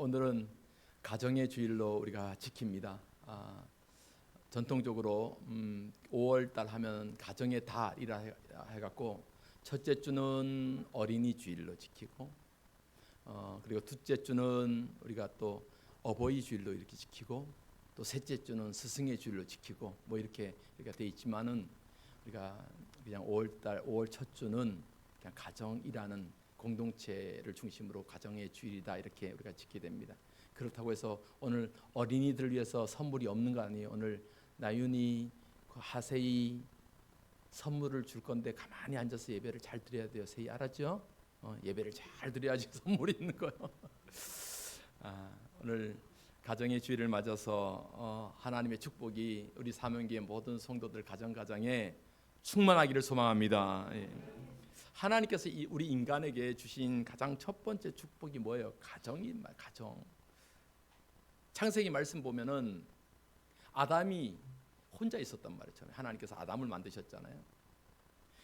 오늘은 가정의 주일로 우리가 지킵니다. 전통적으로 5월 달 하면 가정의 달이라 해갖고 첫째 주는 어린이 주일로 지키고 그리고 둘째 주는 우리가 또 어버이 주일로 이렇게 지키고 또 셋째 주는 스승의 주일로 지키고 뭐 이렇게 돼 있지만은 우리가 그냥 5월 첫 주는 그냥 가정이라는 공동체를 중심으로 가정의 주일이다 이렇게 우리가 지키게 됩니다. 그렇다고 해서 오늘 어린이들 위해서 선물이 없는 거 아니에요. 오늘 나윤이, 하세이 선물을 줄 건데 가만히 앉아서 예배를 잘 드려야 돼요. 세이 알았죠? 예배를 잘 드려야지 선물이 있는 거예요. 오늘 가정의 주일을 맞아서 하나님의 축복이 우리 사명교회 모든 성도들 가정에 충만하기를 소망합니다. 하나님께서 우리 인간에게 주신 가장 첫 번째 축복이 뭐예요? 가정인 말, 가정. 창세기 말씀 보면은 아담이 혼자 있었단 말이죠. 하나님께서 아담을 만드셨잖아요.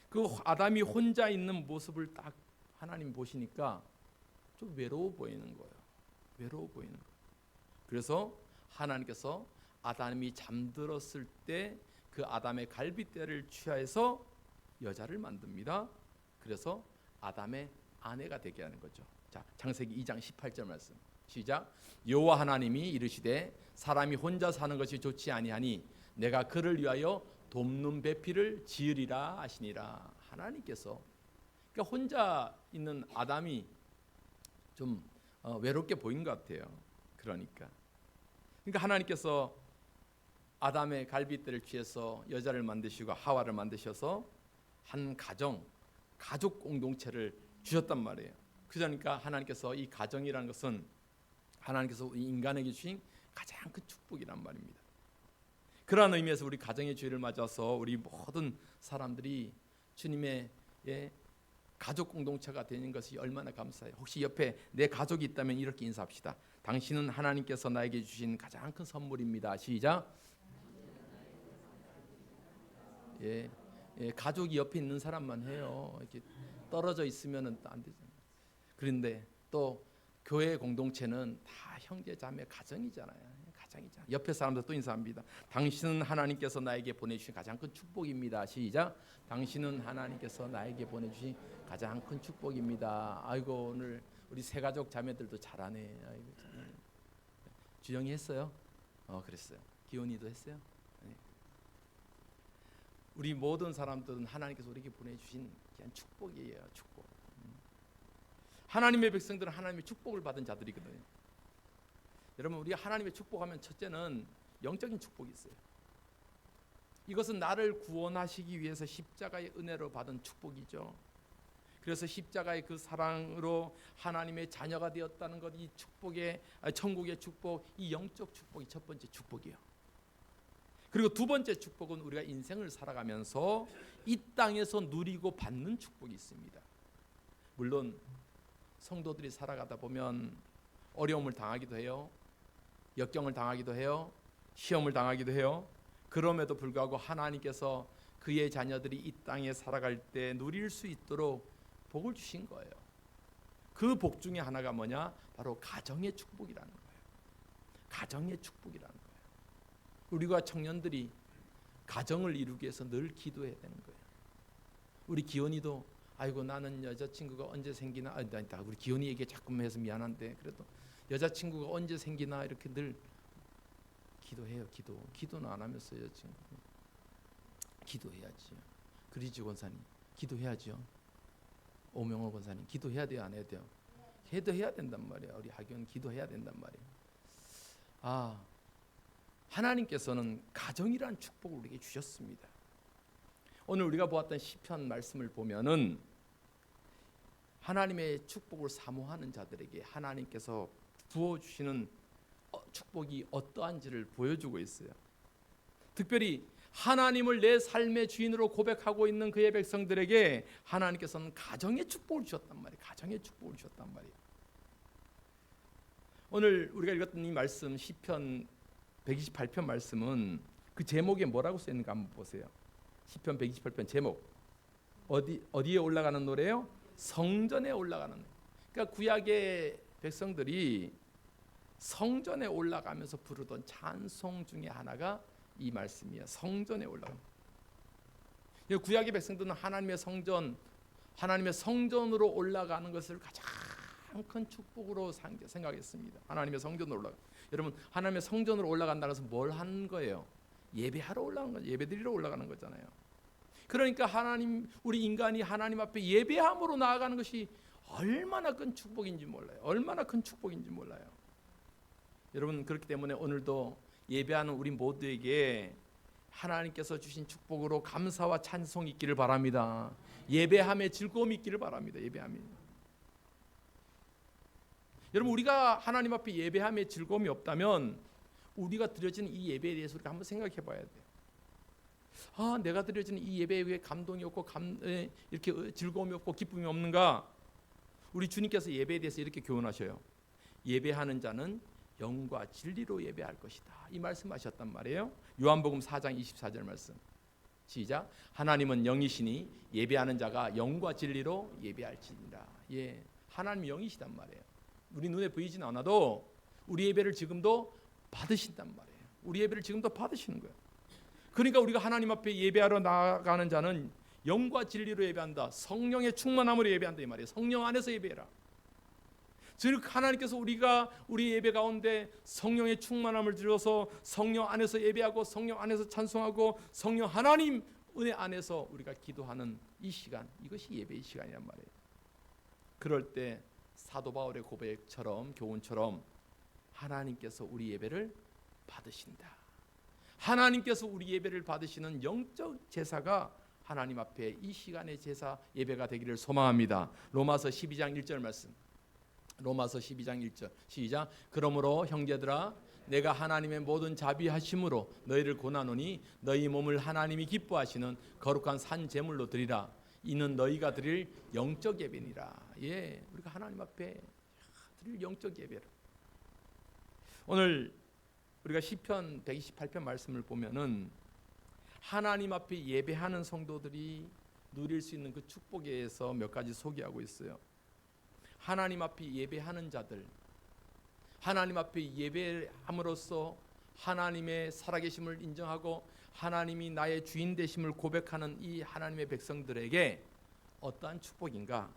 그 아담이 혼자 있는 모습을 딱 하나님 보시니까 좀 외로워 보이는 거예요. 외로워 보이는 거예요. 그래서 하나님께서 아담이 잠들었을 때 그 아담의 갈빗대를 취하여서 여자를 만듭니다. 그래서 아담의 아내가 되게 하는 거죠. 자, 창세기 2장 18절 말씀. 시작. 여호와 하나님이 이르시되 사람이 혼자 사는 것이 좋지 아니하니 내가 그를 위하여 돕는 배필을 지으리라 하시니라. 하나님께서 그러니까 혼자 있는 아담이 좀 외롭게 보인 것 같아요. 그러니까 하나님께서 아담의 갈빗대를 취해서 여자를 만드시고 하와를 만드셔서 한 가족 공동체를 주셨단 말이에요. 그러니까 하나님께서 이 가정이라는 것은 하나님께서 인간에게 주신 가장 큰 축복이란 말입니다. 그러한 의미에서 우리 가정의 주일을 맞아서 우리 모든 사람들이 주님의 가족 공동체가 되는 것이 얼마나 감사해요. 혹시 옆에 내 가족이 있다면 이렇게 인사합시다. 당신은 하나님께서 나에게 주신 가장 큰 선물입니다. 시작. 가족이 옆에 있는 사람만 해요. 이렇게 떨어져 있으면은 안 되잖아요. 그런데 또 교회 공동체는 다 형제 자매 가정이잖아요. 가정이잖아요. 옆에 사람들 또 인사합니다. 당신은 하나님께서 나에게 보내주신 가장 큰 축복입니다. 시작. 당신은 하나님께서 나에게 보내주신 가장 큰 축복입니다. 아이고 오늘 우리 세 가족 자매들도 잘하네. 아이고, 주영이 했어요? 그랬어요. 기훈이도 했어요? 네. 우리 모든 사람들은 하나님께서 우리에게 보내주신 그냥 축복이에요. 축복. 하나님의 백성들은 하나님의 축복을 받은 자들이거든요. 여러분 우리 하나님의 축복하면 첫째는 영적인 축복이 있어요. 이것은 나를 구원하시기 위해서 십자가의 은혜로 받은 축복이죠. 그래서 십자가의 그 사랑으로 하나님의 자녀가 되었다는 것, 이 축복의 천국의 축복, 이 영적 축복이 첫 번째 축복이에요. 그리고 두 번째 축복은 우리가 인생을 살아가면서 이 땅에서 누리고 받는 축복이 있습니다. 물론 성도들이 살아가다 보면 어려움을 당하기도 해요. 역경을 당하기도 해요. 시험을 당하기도 해요. 그럼에도 불구하고 하나님께서 그의 자녀들이 이 땅에 살아갈 때 누릴 수 있도록 복을 주신 거예요. 그 복 중에 하나가 뭐냐? 바로 가정의 축복이라는 거예요. 가정의 축복이라는 거예요. 우리가 청년들이 가정을 이루기 위해서 늘 기도해야 되는 거예요. 우리 기원이도 아이고 나는 여자친구가 언제 생기나 우리 기원이에게 자꾸만 해서 미안한데 그래도 여자친구가 언제 생기나 이렇게 늘 기도해요. 기도는 안 하면서 여자친구 기도해야지. 그리지 권사님 기도해야죠. 오명호 권사님 기도해야 돼요? 안 해야 돼요? 해야 된단 말이에요. 우리 하기원 기도해야 된단 말이에요. 하나님께서는 가정이라는 축복을 우리에게 주셨습니다. 오늘 우리가 보았던 시편 말씀을 보면은 하나님의 축복을 사모하는 자들에게 하나님께서 부어주시는 축복이 어떠한지를 보여주고 있어요. 특별히 하나님을 내 삶의 주인으로 고백하고 있는 그의 백성들에게 하나님께서는 가정의 축복을 주셨단 말이에요. 가정의 축복을 주셨단 말이에요. 오늘 우리가 읽었던 이 말씀 시편 128편 말씀은 그 제목에 뭐라고 써 있는가 한번 보세요. 시편 128편 제목 어디에 올라가는 노래요? 성전에 올라가는. 그러니까 구약의 백성들이 성전에 올라가면서 부르던 찬송 중에 하나가 이 말씀이에요. 성전에 올라가. 구약의 백성들은 하나님의 성전으로 올라가는 것을 가장 큰 축복으로 생각했습니다. 하나님의 성전으로 올라가. 여러분, 하나님의 성전으로 올라간다는 것은 뭘 하는 거예요? 예배하러 올라가는 거죠. 예배드리러 올라가는 거잖아요. 그러니까 우리 인간이 하나님 앞에 예배함으로 나아가는 것이 얼마나 큰 축복인지 몰라요. 얼마나 큰 축복인지 몰라요. 여러분, 그렇기 때문에 오늘도 예배하는 우리 모두에게 하나님께서 주신 축복으로 감사와 찬송이 있기를 바랍니다. 예배함에 즐거움이 있기를 바랍니다. 예배함에. 여러분, 우리가 하나님 앞에 예배함에 즐거움이 없다면 우리가 드려지는 이 예배에 대해서 우리가 한번 생각해 봐야 돼요. 내가 드려지는 이 예배에 왜 감동이 없고 이렇게 즐거움이 없고 기쁨이 없는가? 우리 주님께서 예배에 대해서 이렇게 교훈하셔요. 예배하는 자는 영과 진리로 예배할 것이다. 이 말씀하셨단 말이에요. 요한복음 4장 24절 말씀. 시작. 하나님은 영이시니 예배하는 자가 영과 진리로 예배할지니라. 예, 하나님 영이시단 말이에요. 우리 눈에 보이진 않아도 우리 예배를 지금도 받으신단 말이에요. 우리 예배를 지금도 받으시는 거예요. 그러니까 우리가 하나님 앞에 예배하러 나가는 자는 영과 진리로 예배한다. 성령의 충만함으로 예배한다 이 말이에요. 성령 안에서 예배해라. 즉 하나님께서 우리 예배 가운데 성령의 충만함을 들어서 성령 안에서 예배하고 성령 안에서 찬송하고 성령 하나님 은혜 안에서 우리가 기도하는 이 시간, 이것이 예배의 시간이란 말이에요. 그럴 때 사도 바울의 고백처럼 교훈처럼 하나님께서 우리 예배를 받으신다. 하나님께서 우리 예배를 받으시는 영적 제사가 하나님 앞에 이 시간의 제사 예배가 되기를 소망합니다. 로마서 12장 1절 말씀. 로마서 12장 1절 시작. 그러므로 형제들아 내가 하나님의 모든 자비하심으로 너희를 고나노니 너희 몸을 하나님이 기뻐하시는 거룩한 산 제물로 드리라. 이는 너희가 드릴 영적 예배니라. 예, 우리가 하나님 앞에 드릴 영적 예배라. 오늘 우리가 시편 128편 말씀을 보면은 하나님 앞에 예배하는 성도들이 누릴 수 있는 그 축복에 대해서 몇 가지 소개하고 있어요. 하나님 앞에 예배하는 자들, 하나님 앞에 예배함으로써 하나님의 살아계심을 인정하고 하나님이 나의 주인 되심을 고백하는 이 하나님의 백성들에게 어떠한 축복인가?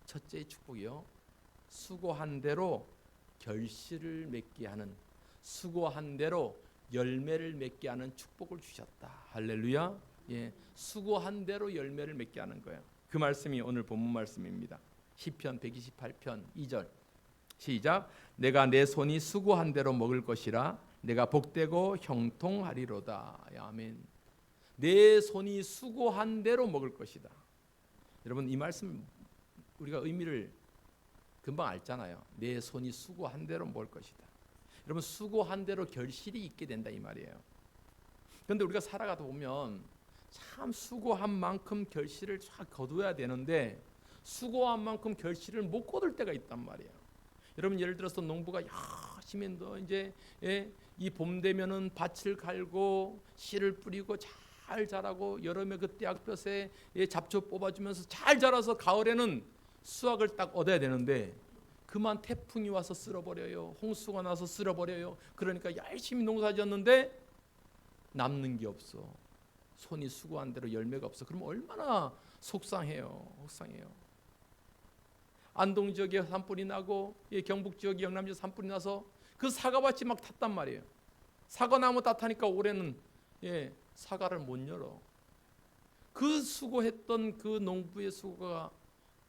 첫째 축복이요, 수고한 대로 결실을 맺게 하는, 수고한 대로 열매를 맺게 하는 축복을 주셨다. 할렐루야. 예, 수고한 대로 열매를 맺게 하는 거예요. 그 말씀이 오늘 본문 말씀입니다. 시편 128편 2절 시작. 내가 내 손이 수고한 대로 먹을 것이라 내가 복되고 형통하리로다. 아멘. 내 손이 수고한 대로 먹을 것이다. 여러분, 이 말씀 우리가 의미를 금방 알잖아요. 내 손이 수고한 대로 먹을 것이다. 여러분, 수고한 대로 결실이 있게 된다 이 말이에요. 그런데 우리가 살아가다 보면 참 수고한 만큼 결실을 쫙 거둬야 되는데 수고한 만큼 결실을 못 거둘 때가 있단 말이에요. 여러분, 예를 들어서 농부가 열심히 이제 이 봄 되면은 밭을 갈고 씨를 뿌리고 잘 자라고 여름에 그 떼약볕에 잡초 뽑아주면서 잘 자라서 가을에는 수확을 딱 얻어야 되는데 그만 태풍이 와서 쓸어버려요. 홍수가 나서 쓸어버려요. 그러니까 열심히 농사지었는데 남는 게 없어. 손이 수고한 대로 열매가 없어. 그럼 얼마나 속상해요. 안동 지역에 산불이 나고 경북 지역에 영남 지역 산불이 나서 그 사과밭이 막 탔단 말이에요. 사과나무 따타니까 올해는 사과를 못 열어. 그 수고했던 그 농부의 수고가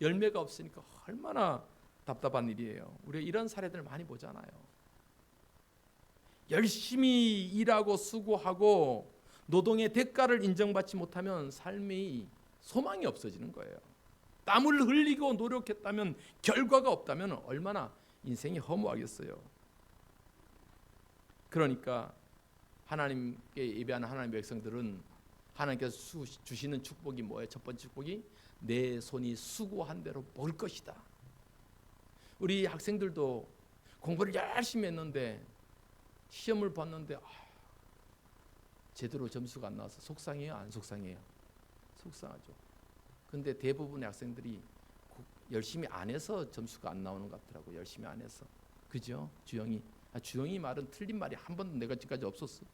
열매가 없으니까 얼마나 답답한 일이에요. 우리가 이런 사례들 많이 보잖아요. 열심히 일하고 수고하고 노동의 대가를 인정받지 못하면 삶이 소망이 없어지는 거예요. 땀을 흘리고 노력했다면 결과가 없다면 얼마나 인생이 허무하겠어요. 그러니까 하나님께 예배하는 하나님의 백성들은 하나님께서 주시는 축복이 뭐예요? 첫 번째 축복이 내 손이 수고한 대로 먹을 것이다. 우리 학생들도 공부를 열심히 했는데 시험을 봤는데 제대로 점수가 안 나와서 속상해요? 안 속상해요? 속상하죠. 근데 대부분의 학생들이 열심히 안 해서 점수가 안 나오는 것 같더라고요. 열심히 안 해서. 그죠? 주영이 주영이 말은 틀린 말이 한 번도 내가 지금까지 없었어.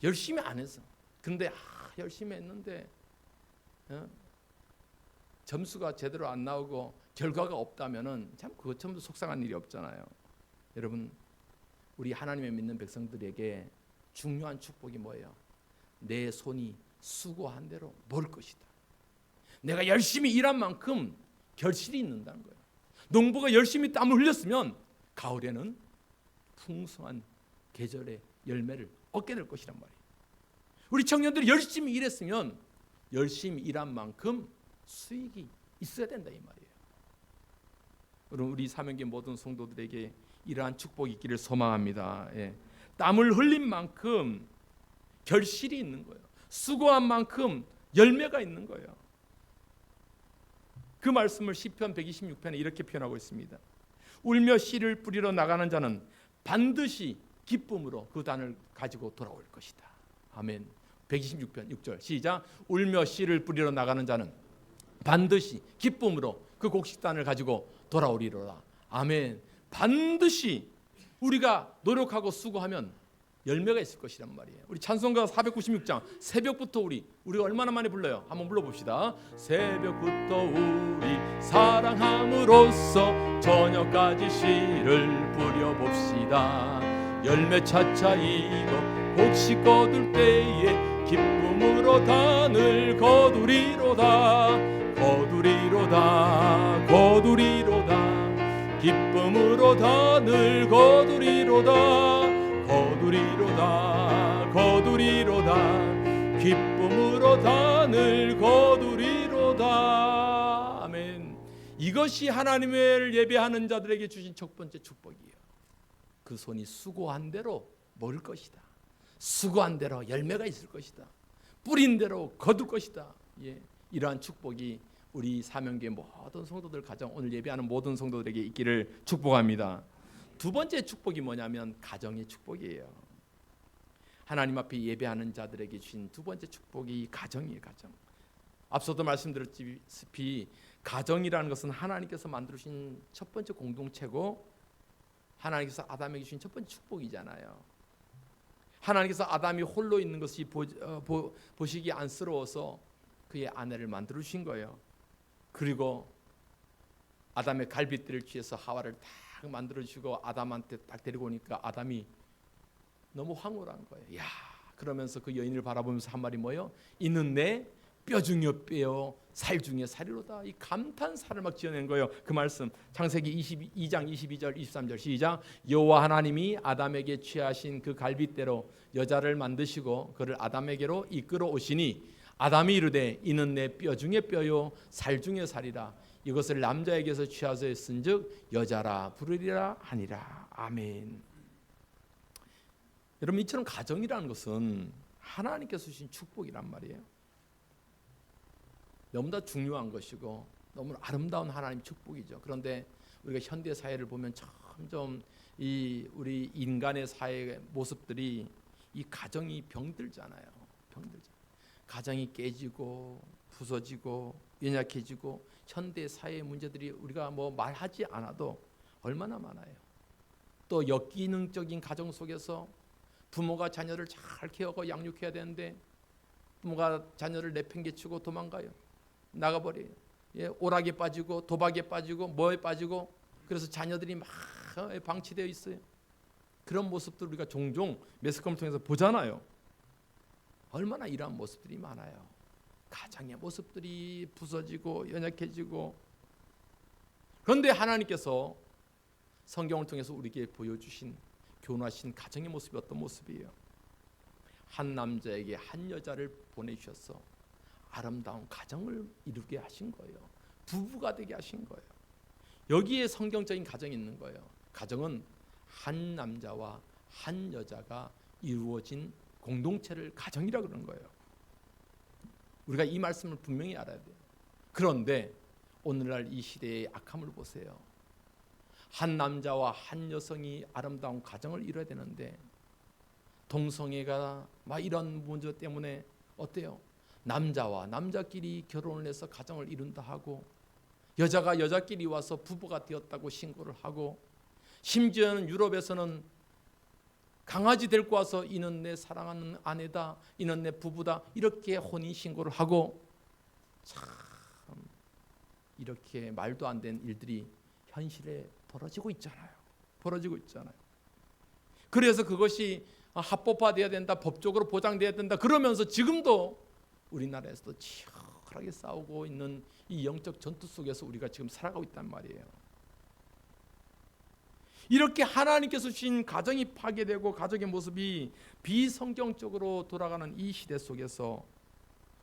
열심히 안 했어. 근데 열심히 했는데 점수가 제대로 안 나오고 결과가 없다면은 참 그것 전부 속상한 일이 없잖아요. 여러분, 우리 하나님의 믿는 백성들에게 중요한 축복이 뭐예요? 내 손이 수고한 대로 먹을 것이다. 내가 열심히 일한 만큼 결실이 있는다는 거예요. 농부가 열심히 땀을 흘렸으면 가을에는 풍성한 계절의 열매를 얻게 될 것이란 말이에요. 우리 청년들이 열심히 일했으면 열심히 일한 만큼 수익이 있어야 된다 이 말이에요. 그럼 우리 사명계 모든 성도들에게 이러한 축복이 있기를 소망합니다. 예. 땀을 흘린 만큼 결실이 있는 거예요. 수고한 만큼 열매가 있는 거예요. 그 말씀을 시편 126편에 이렇게 표현하고 있습니다. 울며 씨를 뿌리러 나가는 자는 반드시 기쁨으로 그 단을 가지고 돌아올 것이다. 아멘. 126편 6절 시작. 울며 씨를 뿌리러 나가는 자는 반드시 기쁨으로 그 곡식단을 가지고 돌아오리로다. 아멘. 반드시 우리가 노력하고 수고하면 열매가 있을 것이란 말이에요. 우리 찬송가 496장 새벽부터 우리가 얼마나 많이 불러요? 한번 불러봅시다. 새벽부터 우리 사랑함으로써 저녁까지 씨를 뿌려봅시다. 열매 차차 익어 곡식 거둘 때에 기쁨으로 단을 거두리로다. 거두리로다. 거두리로다. 기쁨으로 단을 거두리로다. 거두리로다. 거두리로다. 기쁨으로 단을 거두리로다. 아멘. 이것이 하나님을 예배하는 자들에게 주신 첫 번째 축복이에요. 그 손이 수고한 대로 먹을 것이다. 수고한 대로 열매가 있을 것이다. 뿌린 대로 거둘 것이다. 예, 이러한 축복이 우리 사명계 모든 성도들 가정, 오늘 예배하는 모든 성도들에게 있기를 축복합니다. 두 번째 축복이 뭐냐면 가정의 축복이에요. 하나님 앞에 예배하는 자들에게 주신 두 번째 축복이 가정이에요. 가정. 앞서도 말씀드렸다시피 가정이라는 것은 하나님께서 만드신 첫 번째 공동체고 하나님께서 아담에게 주신 첫 번째 축복이잖아요. 하나님께서 아담이 홀로 있는 것이 보시기 안쓰러워서 그의 아내를 만들어 주신 거예요. 그리고 아담의 갈빗대를 취해서 하와를 딱 만들어 주고 아담한테 딱 데리고 오니까 아담이 너무 황홀한 거예요. 야, 그러면서 그 여인을 바라보면서 한 말이 뭐예요? 이는 내 뼈 중에 뼈요 살 중에 살이로다. 이 감탄사를 막 지어낸 거예요. 그 말씀 창세기 22장 22절 23절 시작. 여호와 하나님이 아담에게 취하신 그 갈빗대로 여자를 만드시고 그를 아담에게로 이끌어 오시니 아담이 이르되 이는 내 뼈 중에 뼈요 살 중에 살이라. 이것을 남자에게서 취하서 했은즉 여자라 부르리라 하니라. 아멘. 여러분, 이처럼 가정이라는 것은 하나님께서 주신 축복이란 말이에요. 너무나 중요한 것이고 너무 아름다운 하나님의 축복이죠. 그런데 우리가 현대 사회를 보면 점점 이 우리 인간의 사회 모습들이 이 가정이 병들잖아요. 가정이 깨지고 부서지고 연약해지고 현대 사회의 문제들이 우리가 뭐 말하지 않아도 얼마나 많아요. 또 역기능적인 가정 속에서 부모가 자녀를 잘 케어하고 양육해야 되는데 부모가 자녀를 내팽개치고 도망가요. 나가버려요. 예, 오락에 빠지고 도박에 빠지고 뭐에 빠지고 그래서 자녀들이 막 방치되어 있어요. 그런 모습들 우리가 종종 매스컴을 통해서 보잖아요. 얼마나 이러한 모습들이 많아요. 가정의 모습들이 부서지고 연약해지고. 그런데 하나님께서 성경을 통해서 우리에게 보여주신 교훈하신 가정의 모습이 어떤 모습이에요? 한 남자에게 한 여자를 보내주셔서 아름다운 가정을 이루게 하신 거예요. 부부가 되게 하신 거예요. 여기에 성경적인 가정이 있는 거예요. 가정은 한 남자와 한 여자가 이루어진 공동체를 가정이라 그러는 거예요. 우리가 이 말씀을 분명히 알아야 돼요. 그런데 오늘날 이 시대의 악함을 보세요. 한 남자와 한 여성이 아름다운 가정을 이뤄야 되는데 동성애가 막 이런 문제 때문에 어때요? 남자와 남자끼리 결혼을 해서 가정을 이룬다 하고 여자가 여자끼리 와서 부부가 되었다고 신고를 하고 심지어는 유럽에서는 강아지 데리고 와서 이는 내 사랑하는 아내다, 이는 내 부부다, 이렇게 혼인신고를 하고, 참 이렇게 말도 안 되는 일들이 현실에 벌어지고 있잖아요. 벌어지고 있잖아요. 그래서 그것이 합법화돼야 된다, 법적으로 보장돼야 된다 그러면서 지금도 우리나라에서도 치열하게 싸우고 있는 이 영적 전투 속에서 우리가 지금 살아가고 있단 말이에요. 이렇게 하나님께서 주신 가정이 파괴되고 가족의 모습이 비성경적으로 돌아가는 이 시대 속에서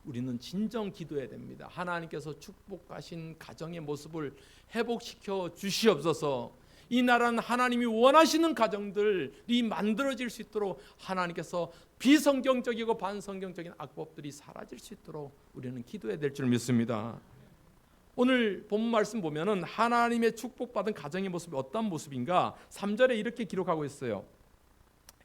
우리는 진정 기도해야 됩니다. 하나님께서 축복하신 가정의 모습을 회복시켜 주시옵소서. 이 나라는 하나님이 원하시는 가정들이 만들어질 수 있도록 하나님께서 비성경적이고 반성경적인 악법들이 사라질 수 있도록 우리는 기도해야 될 줄 믿습니다. 오늘 본문 말씀 보면은 하나님의 축복받은 가정의 모습이 어떤 모습인가? 3절에 이렇게 기록하고 있어요.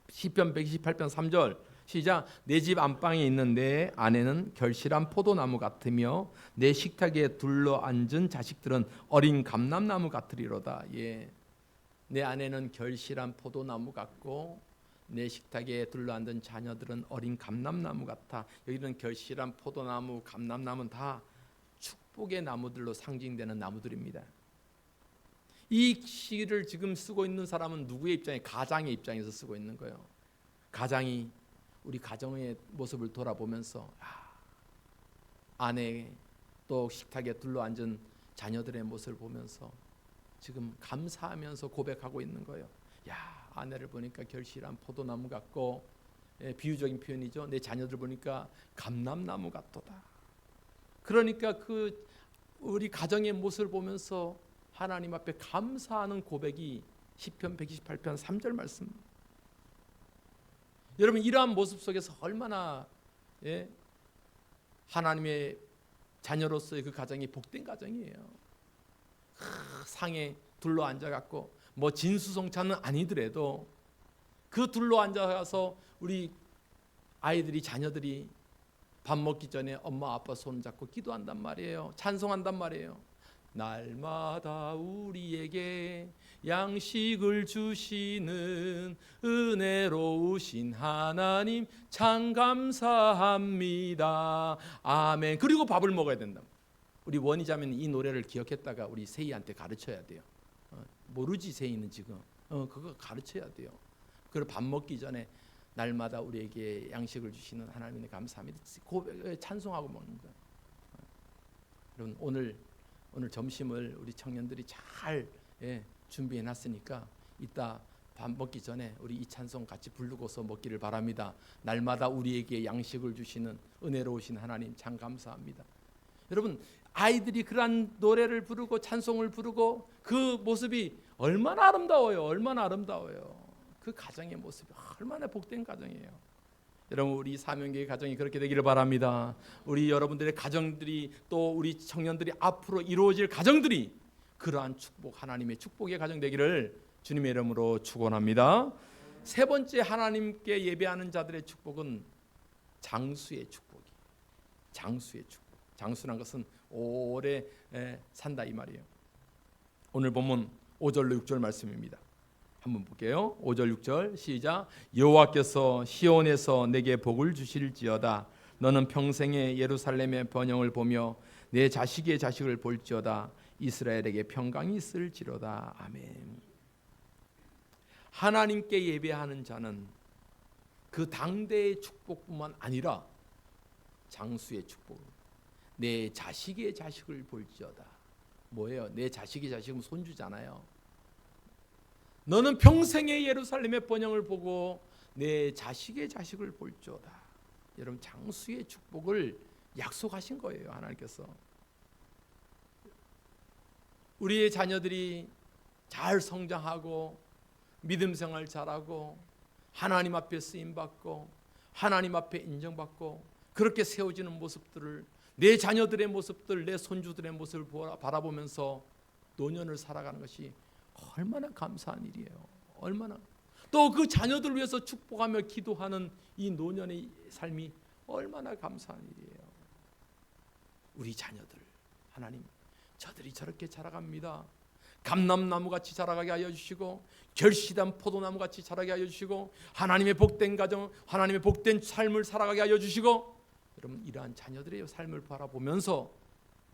시편 128편 3절 시작. 내 집 안방에 있는 내 아내는 결실한 포도나무 같으며 내 식탁에 둘러앉은 자식들은 어린 감람나무 같으리로다. 예. 내 아내는 결실한 포도나무 같고 내 식탁에 둘러앉은 자녀들은 어린 감람나무 같아. 여기는 결실한 포도나무, 감람나무는 다 축복의 나무들로 상징되는 나무들입니다. 이 시를 지금 쓰고 있는 사람은 누구의 입장에? 가장의 입장에서 쓰고 있는 거예요. 가장이 우리 가정의 모습을 돌아보면서 아내 또 식탁에 둘러앉은 자녀들의 모습을 보면서 지금 감사하면서 고백하고 있는 거예요. 야, 아내를 보니까 결실한 포도나무 같고, 비유적인 표현이죠. 내 자녀들 보니까 감람나무 같도다. 그러니까 그 우리 가정의 모습을 보면서 하나님 앞에 감사하는 고백이 시편 128편 3절 말씀. 여러분 이러한 모습 속에서 얼마나 하나님의 자녀로서의 그 가정이 복된 가정이에요. 상에 둘러 앉아갖고 뭐 진수성찬은 아니더라도 그 둘러 앉아서 우리 아이들이 자녀들이 밥 먹기 전에 엄마 아빠 손 잡고 기도한단 말이에요. 찬송한단 말이에요. 날마다 우리에게 양식을 주시는 은혜로우신 하나님 참 감사합니다. 아멘. 그리고 밥을 먹어야 된다. 우리 원희자매는 이 노래를 기억했다가 우리 세희한테 가르쳐야 돼요. 모르지 세희는 지금. 그거 가르쳐야 돼요. 그리고 밥 먹기 전에 날마다 우리에게 양식을 주시는 하나님께 감사합니다. 찬송하고 먹는 거예요. 여러분 오늘 점심을 우리 청년들이 잘 준비해 놨으니까 이따 밥 먹기 전에 우리 이 찬송 같이 부르고서 먹기를 바랍니다. 날마다 우리에게 양식을 주시는 은혜로우신 하나님 참 감사합니다. 여러분 아이들이 그러한 노래를 부르고 찬송을 부르고 그 모습이 얼마나 아름다워요. 얼마나 아름다워요. 그 가정의 모습이 얼마나 복된 가정이에요. 여러분 우리 사명교회 가정이 그렇게 되기를 바랍니다. 우리 여러분들의 가정들이 또 우리 청년들이 앞으로 이루어질 가정들이 그러한 축복 하나님의 축복의 가정 되기를 주님의 이름으로 축원합니다. 세 번째 하나님께 예배하는 자들의 축복은 장수의 축복이. 장수의 축복. 장수란 것은 오래 산다 이 말이에요. 오늘 본문 5절로 6절 말씀입니다. 한번 볼게요. 5절 6절 시작. 여호와께서 시온에서 내게 복을 주실지어다. 너는 평생에 예루살렘의 번영을 보며 내 자식의 자식을 볼지어다. 이스라엘에게 평강이 있을지로다. 아멘. 하나님께 예배하는 자는 그 당대의 축복뿐만 아니라 장수의 축복. 내 자식의 자식을 볼지어다. 뭐예요? 내 자식의 자식은 손주잖아요. 너는 평생의 예루살렘의 번영을 보고 내 자식의 자식을 볼지어다. 여러분 장수의 축복을 약속하신 거예요. 하나님께서. 우리의 자녀들이 잘 성장하고 믿음 생활 잘하고 하나님 앞에 쓰임받고 하나님 앞에 인정받고 그렇게 세워지는 모습들을 내 자녀들의 모습들, 내 손주들의 모습을 바라보면서 노년을 살아가는 것이 얼마나 감사한 일이에요. 얼마나 또 그 자녀들을 위해서 축복하며 기도하는 이 노년의 삶이 얼마나 감사한 일이에요. 우리 자녀들 하나님 저들이 저렇게 자라갑니다. 감람나무 같이 자라게 하여 주시고 결실한 포도나무 같이 자라게 하여 주시고 하나님의 복된 가정, 하나님의 복된 삶을 살아가게 하여 주시고, 여러분 이러한 자녀들의 삶을 바라보면서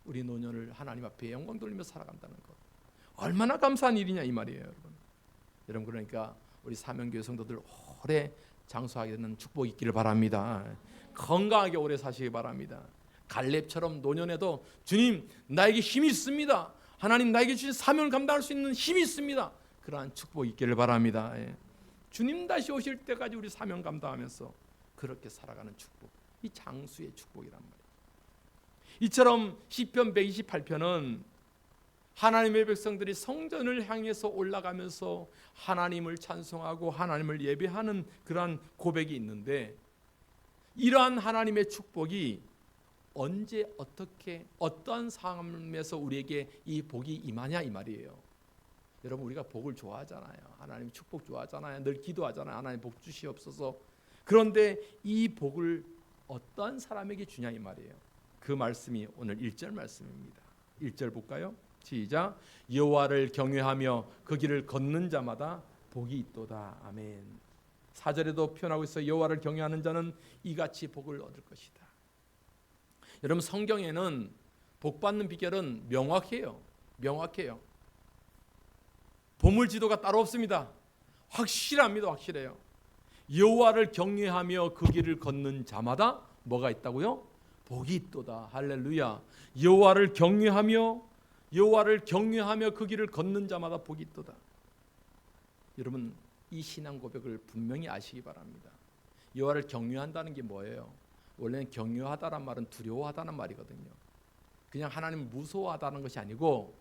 우리 노년을 하나님 앞에 영광 돌리며 살아간다는 것, 얼마나 감사한 일이냐 이 말이에요, 여러분. 여러분 그러니까 우리 사명교회 성도들 오래 장수하게 되는 축복이 있기를 바랍니다. 건강하게 오래 사시기 바랍니다. 갈렙처럼 노년에도 주님 나에게 힘이 있습니다, 하나님 나에게 주신 사명을 감당할 수 있는 힘이 있습니다, 그러한 축복이 있기를 바랍니다. 주님 다시 오실 때까지 우리 사명 감당하면서 그렇게 살아가는 축복, 이 장수의 축복이란 말이에요. 이처럼 시편 128편은 하나님의 백성들이 성전을 향해서 올라가면서 하나님을 찬송하고 하나님을 예배하는 그러한 고백이 있는데, 이러한 하나님의 축복이 언제 어떻게 어떠한 삶에서 우리에게 이 복이 임하냐 이 말이에요. 여러분 우리가 복을 좋아하잖아요. 하나님 축복 좋아하잖아요. 늘 기도하잖아요. 하나님 복 주시옵소서. 그런데 이 복을 어떠한 사람에게 주냐 이 말이에요. 그 말씀이 오늘 1절 말씀입니다. 1절 볼까요? 시작. 여호와를 경외하며 그 길을 걷는 자마다 복이 있도다. 아멘. 4절에도 표현하고 있어요. 여호와를 경외하는 자는 이같이 복을 얻을 것이다. 여러분 성경에는 복 받는 비결은 명확해요. 명확해요. 보물지도가 따로 없습니다. 확실합니다. 확실해요. 여호와를 경외하며 그 길을 걷는 자마다 뭐가 있다고요? 복이 있도다. 할렐루야. 여호와를 경외하며 그 길을 걷는 자마다 복이 있도다. 여러분 이 신앙 고백을 분명히 아시기 바랍니다. 여호와를 경외한다는 게 뭐예요? 원래는 경외하다란 말은 두려워하다는 말이거든요. 그냥 하나님을 무서워하다는 것이 아니고,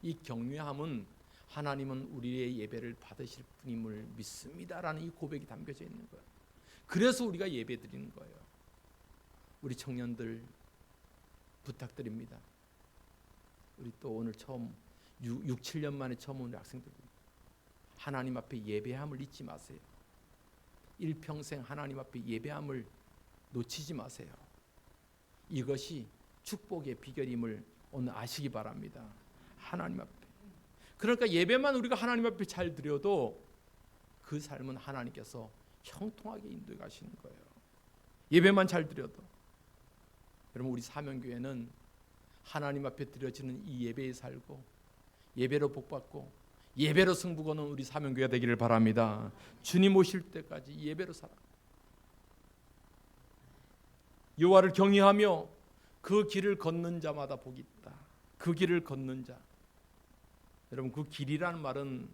이 경외함은 하나님은 우리의 예배를 받으실 분임을 믿습니다라는 이 고백이 담겨져 있는 거예요. 그래서 우리가 예배 드리는 거예요. 우리 청년들 부탁드립니다. 우리 또 오늘 처음 6, 7년 만에 처음 온 학생들, 하나님 앞에 예배함을 잊지 마세요. 일평생 하나님 앞에 예배함을 놓치지 마세요. 이것이 축복의 비결임을 오늘 아시기 바랍니다. 하나님 앞에. 그러니까 예배만 우리가 하나님 앞에 잘 드려도 그 삶은 하나님께서 형통하게 인도해 가시는 거예요. 예배만 잘 드려도. 여러분 우리 사명교회는 하나님 앞에 드려지는 이 예배에 살고 예배로 복받고 예배로 승부 거는 우리 사명교회가 되기를 바랍니다. 주님 오실 때까지 예배로 살아. 여호와를 경외하며 그 길을 걷는 자마다 복이 있다. 그 길을 걷는 자. 여러분 그 길이라는 말은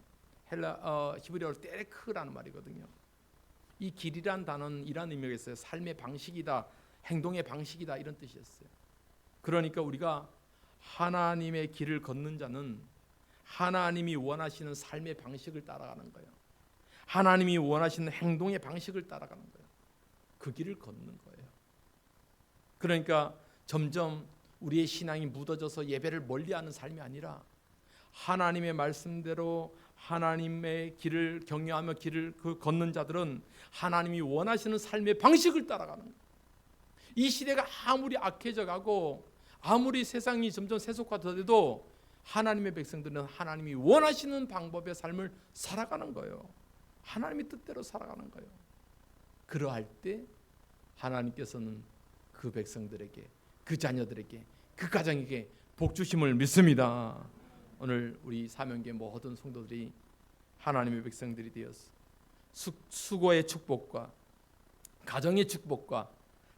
히브리어로 테레크라는 말이거든요. 이 길이란 단어는 이런 의미가 있어요. 삶의 방식이다, 행동의 방식이다, 이런 뜻이었어요. 그러니까 우리가 하나님의 길을 걷는 자는 하나님이 원하시는 삶의 방식을 따라가는 거예요. 하나님이 원하시는 행동의 방식을 따라가는 거예요. 그 길을 걷는 거예요. 그러니까 점점 우리의 신앙이 묻어져서 예배를 멀리하는 삶이 아니라 하나님의 말씀대로 하나님의 길을 경외하며 길을 걷는 자들은 하나님이 원하시는 삶의 방식을 따라가는 거예요. 이 시대가 아무리 악해져가고 아무리 세상이 점점 세속화돼도 하나님의 백성들은 하나님이 원하시는 방법의 삶을 살아가는 거예요. 하나님의 뜻대로 살아가는 거예요. 그러할 때 하나님께서는 그 백성들에게, 그 자녀들에게, 그 가정에게 복 주심을 믿습니다. 오늘 우리 사명교회 모든 성도들이 하나님의 백성들이 되어서 수고의 축복과 가정의 축복과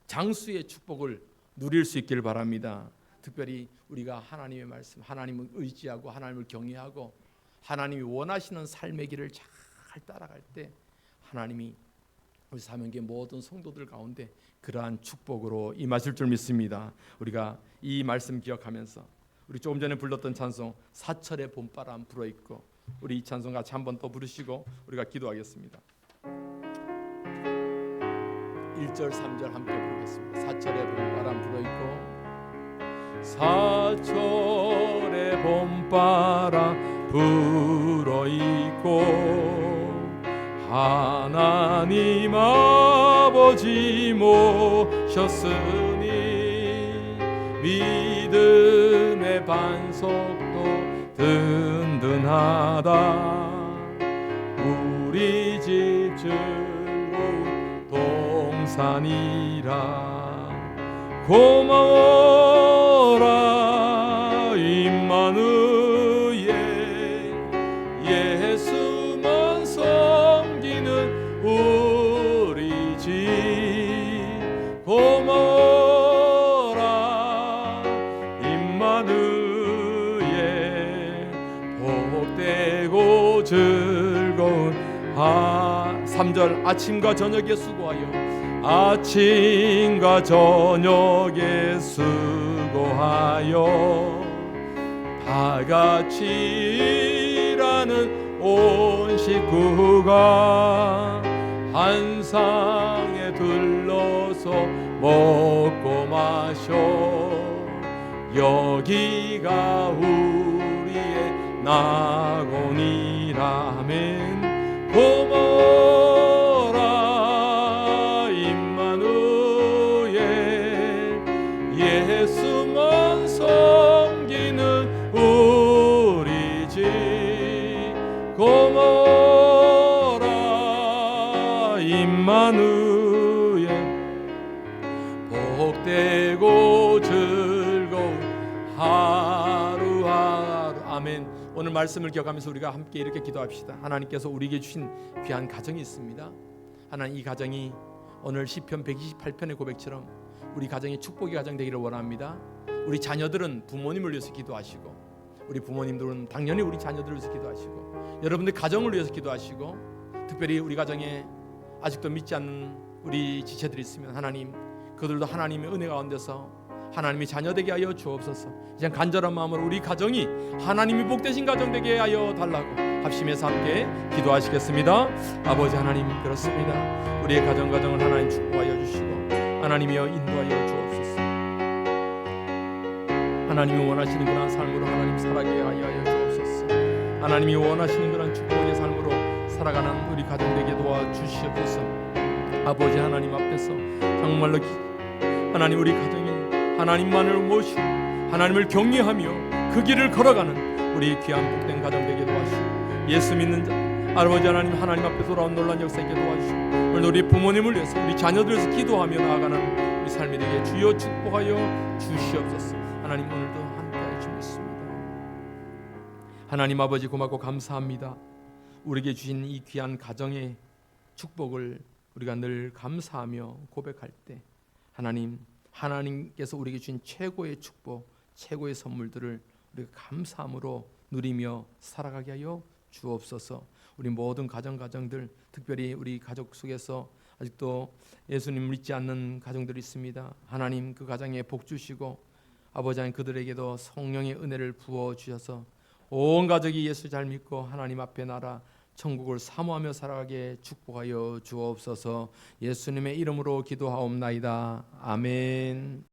장수의 축복을 누릴 수 있기를 바랍니다. 특별히 우리가 하나님의 말씀, 하나님을 의지하고 하나님을 경외하고 하나님이 원하시는 삶의 길을 잘 따라갈 때 하나님이 우리 사명교회 모든 성도들 가운데 그러한 축복으로 임하실 줄 믿습니다. 우리가 이 말씀 기억하면서 우리 조금 전에 불렀던 찬송 사철의 봄바람 불어있고, 우리 이 찬송 같이 한번 더 부르시고 우리가 기도하겠습니다. 1절 3절 함께 부르겠습니다. 사철의 봄바람 불어있고, 사철의 봄바람 불어있고, 하나님 아버지 모셨으니 믿음의 반석도 든든 든든하다. 우리 집 즐거운 동산이라. 고마워라 임마누엘, 예수만 섬기는 우리 집. 고마워라 임마누엘, 복되고 즐거운 3절 아침과 저녁에 수고하여, 아침과 저녁에 수고하여 다같이 일하는 온 식구가 한 상에 둘러서 먹고 마셔. 여기가 우리의 낙원이라면. 고마워라 임마누엘, 예수만 섬기는 우리 집. 고마워라 임마누엘, 복되고 즐거운 하루하루. 아멘. 오늘 말씀을 기억하면서 우리가 함께 이렇게 기도합시다. 하나님께서 우리에게 주신 귀한 가정이 있습니다. 하나님, 이 가정이 오늘 시편 128편의 고백처럼 우리 가정이 축복의 가정 되기를 원합니다. 우리 자녀들은 부모님을 위해서 기도하시고, 우리 부모님들은 당연히 우리 자녀들을 위해서 기도하시고, 여러분들 가정을 위해서 기도하시고, 특별히 우리 가정에 아직도 믿지 않는 우리 지체들이 있으면 하나님, 그들도 하나님의 은혜 가운데서 하나님이 자녀 되게 하여 주옵소서. 이제 간절한 마음으로 우리 가정이 하나님이 복되신 가정 되게 하여 달라고 합심해서 함께 기도하시겠습니다. 아버지 하나님, 그렇습니다. 우리의 가정을 하나님 축복하여 주시고 하나님이여 인도하여 주옵소서. 하나님이 원하시는 그런 삶으로 하나님 살아가게 하여 주옵소서. 하나님이 원하시는 그런 축복의 삶으로 살아가는 우리 가정 되게 도와주시옵소서. 아버지 하나님 앞에서 정말로 하나님, 우리 가정이 하나님만을 모시고 하나님을 경외하며 그 길을 걸어가는 우리 귀한 복된 가정 되게 도와주시고, 예수 믿는 자 아버지 하나님, 하나님 앞에 돌아온 놀란 역사 있게 도와주시고, 오늘 우리 부모님을 위해서 우리 자녀들을 위해서 기도하며 나아가는 우리 삶이 되게 주여 축복하여 주시옵소서. 하나님, 오늘도 함께하여 주겠습니다. 하나님 아버지, 고맙고 감사합니다. 우리에게 주신 이 귀한 가정의 축복을 우리가 늘 감사하며 고백할 때 하나님께서 우리에게 주신 최고의 축복, 최고의 선물들을 우리가 감사함으로 누리며 살아가게 하여 주옵소서. 우리 모든 가정들, 특별히 우리 가족 속에서 아직도 예수님 믿지 않는 가정들이 있습니다. 하나님, 그 가정에 복 주시고 아버지 하나님, 그들에게도 성령의 은혜를 부어 주셔서 온 가족이 예수 잘 믿고 하나님 앞에 나라 천국을 사모하며 살아가게 축복하여 주옵소서. 예수님의 이름으로 기도하옵나이다. 아멘.